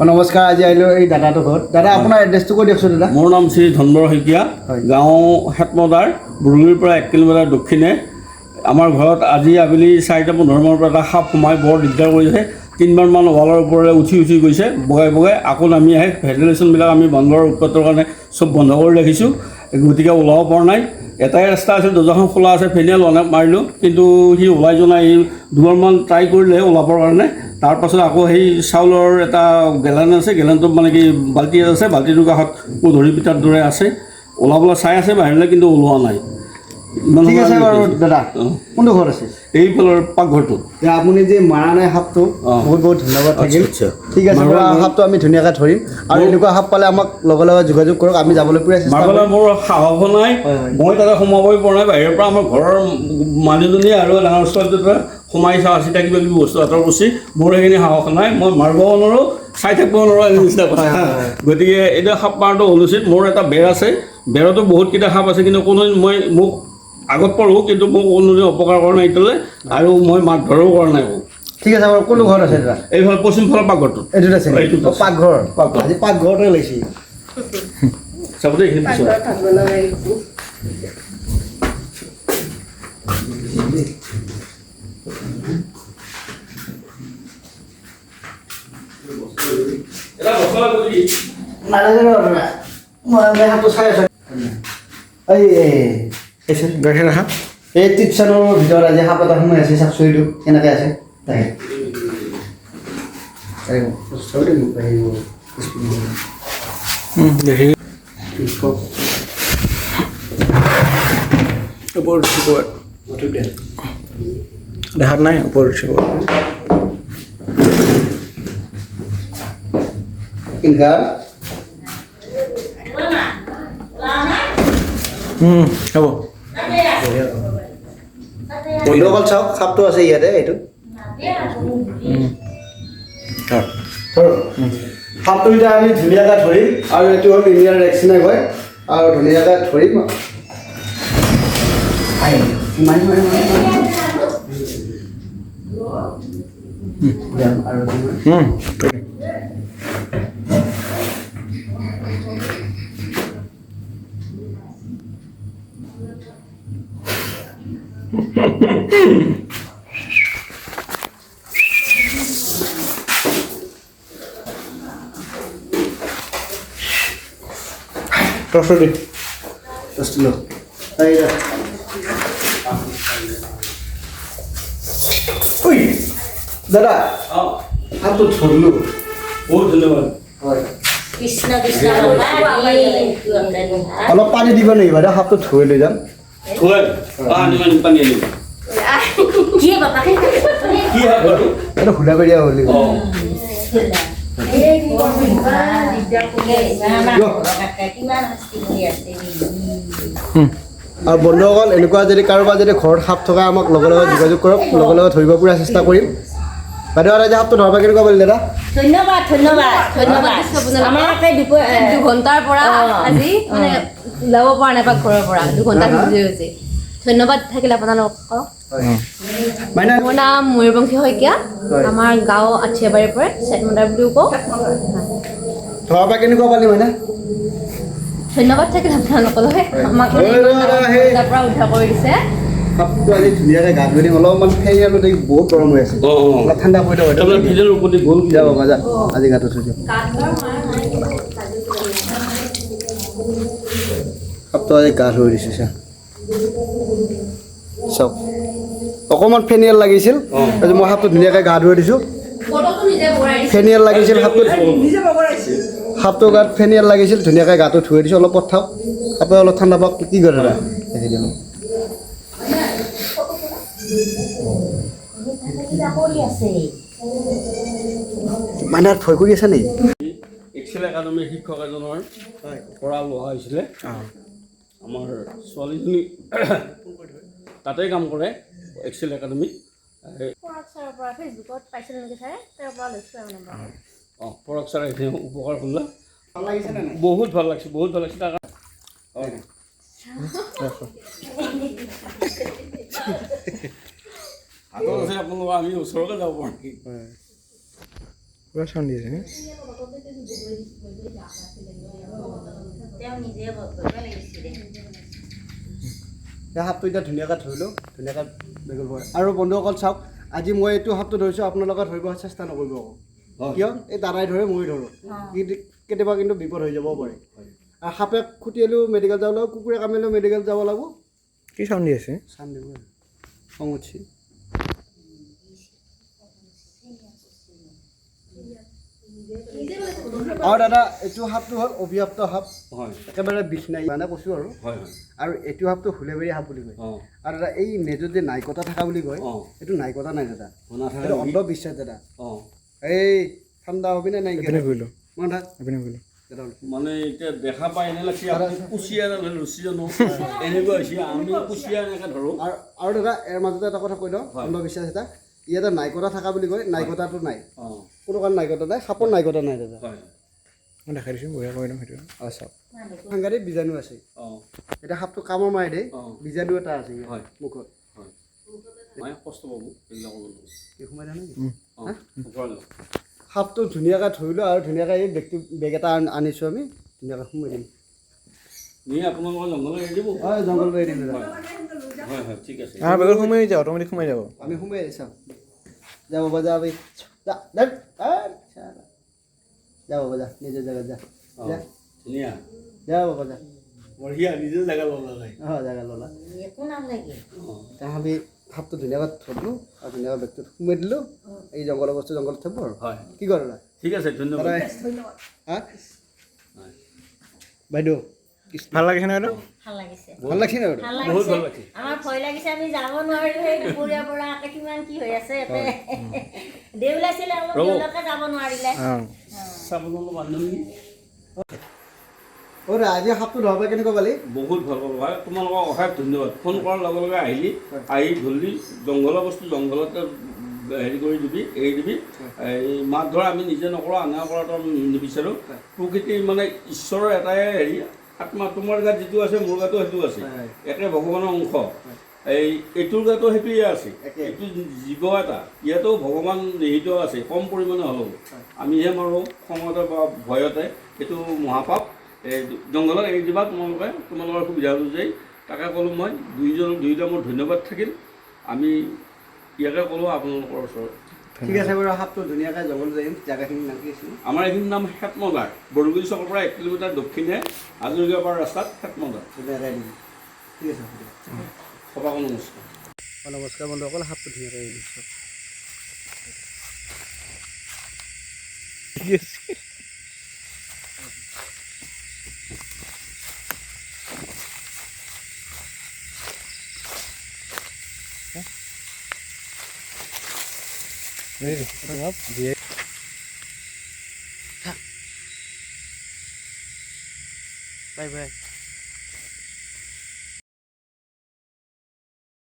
নমস্কাৰ আজি আহিলোঁ এই দাদাটোৰ ঘৰত দাদা আপোনাৰ এড্ৰেছটো কৈ দিয়কচোন দাদা মোৰ নাম শ্ৰী ধনবৰ শইকীয়া গাঁও হেটমদাৰ বুৰুলিৰ পৰা 1 কিলোমিটাৰ দক্ষিণে আমাৰ ঘৰত আজি আবেলি 4:15 মানৰ পৰা এটা সাপ সোমাই বৰ দিগদাৰ কৰিছে 3বাৰমান ৱালৰ ওপৰলৈ উঠি গৈছে বগাই আকৌ নামি আহে ভেণ্টিলেশ্যনবিলাক আমি বন্ধৰ উৎপাতৰ কাৰণে চব বন্ধ কৰি ৰাখিছোঁ গতিকে ওলাব পৰা নাই এটাই ৰাস্তা আছিল দৰ্জাখন খোলা আছে ফেনিয়েল অনেক মাৰিলোঁ কিন্তু সি ওলাই যোৱা নাই দুবাৰমান ট্ৰাই কৰিলে ওলাবৰ কাৰণে তাৰপাছত আকৌ সেই চাউলৰ এটা গেলান আছে গেলানটোত মানে কি বাল্টি আছে বাল্টিটোৰ কাষত ধৰি পিটাৰ দৰে আছে ওলাবলৈ চাই আছে বাহিৰলৈ কিন্তু ওলোৱা নাই ঠিক আছে বাৰু দাদা কোনটো ঘৰ আছে এইফালৰ পাকঘৰটো আপুনি যে মাৰা নাই সাপটো বহুত বহুত ধন্যবাদ থাকিল ঠিক আছে সাপটো আমি ধুনীয়াকৈ ধৰিম আৰু এনেকুৱা সাপ পালে আমাক লগে লগে যোগাযোগ কৰক আমি যাবলৈ মাৰিবলৈ মোৰ সাহস নাই মই তাতে সোমাবই পৰা নাই বাহিৰৰ পৰা আমাৰ ঘৰৰ মানুহজনী আৰু ডাঙৰ ছোৱালীটোৱে সোমাই চিটা কিবা কিবি বস্তু হাতৰ বস্তু মোৰ সেইখিনি সাহস নাই মই মাৰিব নোৱাৰোঁ চাই থাকিব নোৱাৰোঁ এনে নিচিনা কথা গতিকে এতিয়া সাপ মাৰাটো অনুচিত মোৰ এটা বেৰ আছে বেৰতো বহুতকেইটা সাপ আছে কিন্তু কোনো মোক আগত পঢ়োঁ কিন্তু মোক কোনোদিন অপকাৰ কৰা নাই এতিয়ালৈ আৰু মই মাছ ধৰাও কৰা নাই ঠিক আছে বাৰু কোনটো ঘৰত আছে দাদা এইফালে পশ্চিম ফালৰ পাকঘৰটো এইটোত আছে পাকঘৰ আজি পাকঘৰতে লাগিছে চাব দেই এইখিনি পিছত এই টিপছনৰ ভিতৰত আজি সাপ এটা সোমাই আছে চাকচৰিটো কেনেকৈ আছে দেখাত নাই ওপৰত উঠিব হ'ব বন্ধুসকল চাওক সাপটো আছে ইয়াতে এইটো সাপটো এতিয়া আমি ধুনীয়াকৈ ধৰিম আৰু এইটো হ'ল ইণ্ডিয়ান ভেকচিনে হয় আৰু ধুনীয়াকৈ ধৰিম দাদা সাপটো ধৰিলোঁ বহুত ধন্যবাদ হয় কৃষ্ণ কৃষ্ণ অলপ পানী দিব নেকি বাইদেউ সাপটো ধৰি লৈ যাম পানী আনিব কি বাবা কি হয় বাৰু এইটো সুধা কৰি দিয়া বুলি আৰু বন্ধুসকল এনেকুৱা যদি কাৰোবাৰ যদি ঘৰত সাপ থকা আমাক লগে লগে যোগাযোগ কৰক লগে লগে ধৰিব পৰা চেষ্টা কৰিম বাইদেউ আজি সাপটো ধৰবা কেনেকুৱা পালে দাদা ধন্যবাদ ধন্যবাদ ধন্যবাদ আমাৰ দুঘণ্টাৰ পৰা আজি মানে ওলাব পৰা নাই পাকঘৰৰ পৰা দুঘণ্টা গুচি গৈছে ধন্যবাদ থাকিল আপোনালোকক মোৰ নাম ময়ূৰবংশী শইকীয়া আমাৰ গাঁও আঠিয়াবাৰীৰ পৰা চেটমদাৰ বুলিও কওঁ ধৰবা কেনেকুৱা পালি মানে ধন্যবাদ থাকিল আপোনালোকলৈ আমাক তাৰ পৰা উদ্ধাৰ কৰি দিছে সাপটো আজি ধুনীয়াকৈ গা ধুই দিম অলপমান ফেৰিয়ালো দেখি বহুত গৰম হৈ আছে অলপ ঠাণ্ডা পৰি থাকক ভিজৰ ওপৰতে গ'ল যাব মাজা আজি গাটো থৈ দিয়ক সাপটো আজি গা ধুই দিছে চা চাওক অকণমান ফেনিয়েল লাগিছিল আজি মই সাপটো ধুনীয়াকৈ গা ধুই দিছোঁ ফেনিয়েল লাগিছিল সাপটো গাত ফেনিয়েল লাগিছিল ধুনীয়াকৈ গাটো ধুই দিছোঁ অলপ পঠাওক সাপে অলপ ঠাণ্ডা পাওক কি কৰে দাদা দেখি দিওঁ মানে ভয় কৰি আছে নেকি এক্সেল একাডেমীৰ শিক্ষক এজনৰ পৰা লোৱা হৈছিলে আমাৰ ছোৱালীজনী তাতেই কাম কৰে এক্সেল একাডেমীত ফেচবুকত পাইছিলোঁ নেকি ছাৰে তাৰ পৰা লৈছোঁ আৰু পৰক ছাৰ এইখিনি উপকাৰ কৰিলে বহুত ভাল লাগিছে তাৰ হাতত আছে আপোনালোকৰ আমি ওচৰতে যাব পাৰোঁ নেকি পুৰা চাউণ্ড দি আছে তেওঁ নিজে কৰিব লাগিছিলে এই সাপটো এতিয়া ধুনীয়াকৈ ধৰিলোঁ ধুনীয়াকৈ বেগল পৰে আৰু বন্ধুসকল চাওক আজি মই এইটো সাপটো ধৰিছোঁ আপোনালোকে ধৰিব চেষ্টা নকৰিব আকৌ কিয় এই দাদাই ধৰে মই ধৰোঁ কেতিয়াবা কিন্তু বিপদ হৈ যাবও পাৰে আৰু সাপে খুটিয়ালেও মেডিকেল যাব লাগিব কুকুৰে কামিলেও মেডিকেল যাব লাগিব কি চাউণ্ড দি আছে চান দিব খং উঠছি আৰু দাদা এইটো সাপটো হ'ল অভিশপ্ত সাপ হয় একেবাৰে বিষ নাই মানে কৈছোঁ আৰু হয় হয় আৰু এইটো সাপটো হুলেবেৰি সাপ বুলি কয় অঁ আৰু দাদা এই নেজত যে নাইকটা থকা বুলি কয় অঁ এইটো নাইকটা নাই দাদা নাথাকে এইটো অন্ধবিশ্বাস দাদা অঁ এই ঠাণ্ডা হবি নে নাই এপিনে কৰিলোঁ মন থাক এপিনে কৰিলোঁ দাদা মানে এতিয়া দেখা পাই এনে লাগছে আপুনি কুচিয়া ৰচি জানো এনেকুৱা হৈছে আমি কুচিয়া এনেকৈ ধৰোঁ আৰু দাদা ইয়াৰ মাজতে এটা কথা কৈ দিওঁ অন্ধবিশ্বাস এটা ইয়াতে নাইকটা থকা বুলি কয় নাইকটাটো নাই অঁ কোনো কাৰণ নাইকটা নাই সাপৰ নাইকটা নাই দাদা হয় মই দেখাই দিছোঁ বঢ়িয়া কৰি দিম সেইটো চাওক সাংঘাতিক বীজাণু আছে অঁ এতিয়া সাপটো কামৰ মাৰি দেই অঁ বীজাণু এটা আছে ইয়াত হয় মুখত হয় মই কষ্ট পাব এইবিলাক কি সোমাই দিয়া নেকি অঁ ঘৰলৈ সাপটো ধুনীয়াকৈ ধৰিলোঁ আৰু ধুনীয়াকৈ এই বেগ এটা আনিছোঁ আমি ধুনীয়াকৈ সোমাই দিম নি আপোনালোকৰ জংঘলত এৰি দিব হয় জংঘলটো এৰি দিম দাদা হয় হয় ঠিক আছে আমাৰ বেগত সোমাই যাব অট'মেটিক সোমাই যাব আমি সোমাই চাওঁ যা বাবা যা ভাই যা যা বাবা যা নিজৰ জেগাত যা অঁ যা ধুনীয়া যা বাবা যা বঢ়িয়া নিজে জেগা ল'লা নাই অঁ জেগা ল'লা একো নালাগে অঁ এতিয়া আমি সাপটো ধুনীয়াকৈ ধৰিলোঁ আৰু ধুনীয়াকৈ বেগটোত সোমাই দিলোঁ এই জংঘলৰ বস্তু জংঘলত থ'ব আৰু হয় কি কৰে দাদা ঠিক আছে ধন্যবাদ দাদা হা বাইদেউ ভাল লাগিছে নে বাইদেউ ভাল লাগিছে ভাল লাগছে নে বাইদেউ ভাল বহুত ভাল লাগিছে লাগিছে আমাৰ ভয় লাগিছে আমি যাব নোৱাৰিলো সেই দুপৰীয়াৰ পৰা একে কিমান কি হৈ আছে ইয়াতে দেউল আছিলে অলপ ৰ'ব। দেউলকে যাব নোৱাৰিলে অঁ চাবলৈ বান্ধৱী অ' দাদা আজি সাপটো ধৰাব কেনেকুৱা পালি বহুত ভাল পাব ভাই তোমালোকক অশেষ ধন্যবাদ ফোন কৰাৰ লগে লগে আহিলি আহি ধৰিলি জংঘলৰ বস্তু জংঘলতে হেৰি কৰি দিবি এৰি দিবি এই মাছ ধৰা আমি নিজে নকৰোঁ আনা কৰাটো আমি নিবিচাৰোঁ প্ৰকৃতিৰ মানে ঈশ্বৰৰ এটাই হেৰি আত্মা তোমাৰ গাত যিটো আছে মোৰ গাতো সেইটো আছে একে ভগৱানৰ অংশ এইটোৰ গাতো সেইটোৱে আছে এইটো জীৱ এটা ইয়াতো ভগৱান নিহিত আছে কম পৰিমাণে হ'লেও আমিহে মাৰোঁ খঙতে বা ভয়তে এইটো মহাপাপ এই জংঘলত এৰি দিবা তোমালোকৰ সুবিধা অনুযায়ী তাকে ক'লোঁ মই দুইটা মোৰ ধন্যবাদ থাকিল আমি ইয়াকে ক'লোঁ আপোনালোকৰ ওচৰত ঠিক আছে বাৰু সাপটো ধুনীয়াকৈ জংঘল যাম জেগাখিনি নাম কি আছিল আমাৰ এইখিনিৰ নাম হেতমদাৰ বৰগুৰি চকৰ পৰা 1 কিলোমিটাৰ দক্ষিণে হাজৰিকাপাৰ ৰাস্তাত হেতমদাৰ ধুনীয়াকৈ দিম ঠিক আছে সভাক নমস্কাৰ নমস্কাৰ বন্ধুসকল সাপটো ধুনীয়াকৈ এৰি দিছোঁ কি আছে বাই বাই